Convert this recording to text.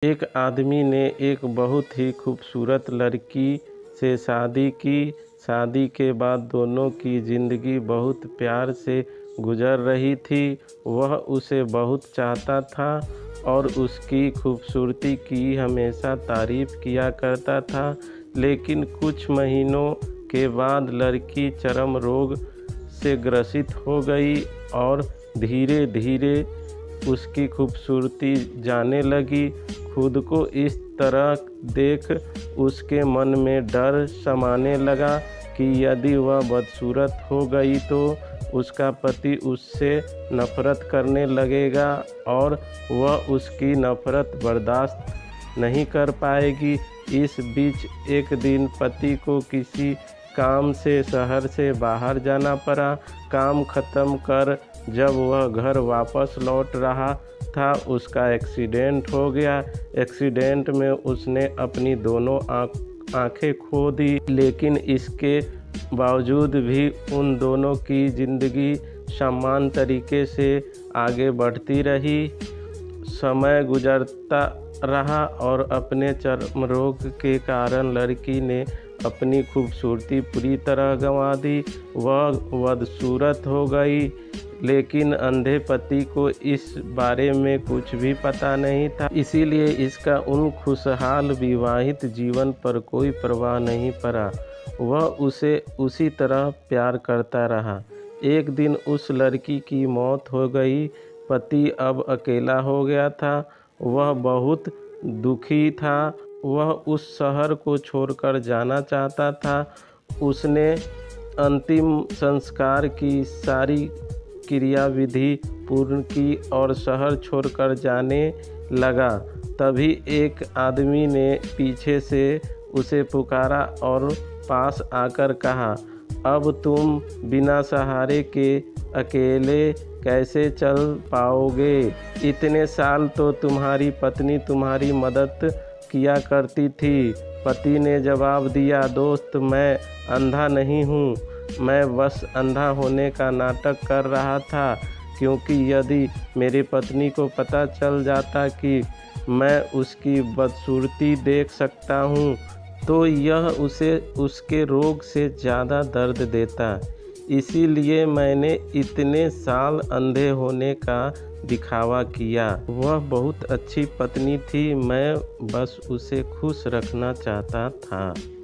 एक आदमी ने एक बहुत ही खूबसूरत लड़की से शादी की। शादी के बाद दोनों की ज़िंदगी बहुत प्यार से गुजर रही थी। वह उसे बहुत चाहता था और उसकी खूबसूरती की हमेशा तारीफ़ किया करता था। लेकिन कुछ महीनों के बाद लड़की चर्म रोग से ग्रसित हो गई और धीरे धीरे उसकी खूबसूरती जाने लगी। खुद को इस तरह देख उसके मन में डर समाने लगा कि यदि वह बदसूरत हो गई तो उसका पति उससे नफ़रत करने लगेगा और वह उसकी नफ़रत बर्दाश्त नहीं कर पाएगी। इस बीच एक दिन पति को किसी काम से शहर से बाहर जाना पड़ा। काम ख़त्म कर जब वह घर वापस लौट रहा था, उसका एक्सीडेंट हो गया। एक्सीडेंट में उसने अपनी दोनों आँखें खो दी, लेकिन इसके बावजूद भी उन दोनों की ज़िंदगी समान तरीके से आगे बढ़ती रही। समय गुजरता रहा और अपने चर्म रोग के कारण लड़की ने अपनी खूबसूरती पूरी तरह गंवा दी। वह बदसूरत हो गई, लेकिन अंधे पति को इस बारे में कुछ भी पता नहीं था। इसीलिए इसका उन खुशहाल विवाहित जीवन पर कोई प्रभाव नहीं पड़ा। वह उसे उसी तरह प्यार करता रहा। एक दिन उस लड़की की मौत हो गई। पति अब अकेला हो गया था। वह बहुत दुखी था। वह उस शहर को छोड़कर जाना चाहता था। उसने अंतिम संस्कार की सारी क्रियाविधि पूर्ण की और शहर छोड़कर जाने लगा। तभी एक आदमी ने पीछे से उसे पुकारा और पास आकर कहा, अब तुम बिना सहारे के अकेले कैसे चल पाओगे? इतने साल तो तुम्हारी पत्नी तुम्हारी मदद किया करती थी। पति ने जवाब दिया, दोस्त, मैं अंधा नहीं हूँ। मैं बस अंधा होने का नाटक कर रहा था, क्योंकि यदि मेरी पत्नी को पता चल जाता कि मैं उसकी बदसूरती देख सकता हूँ तो यह उसे उसके रोग से ज़्यादा दर्द देता। इसीलिए मैंने इतने साल अंधे होने का दिखावा किया। वह बहुत अच्छी पत्नी थी, मैं बस उसे खुश रखना चाहता था।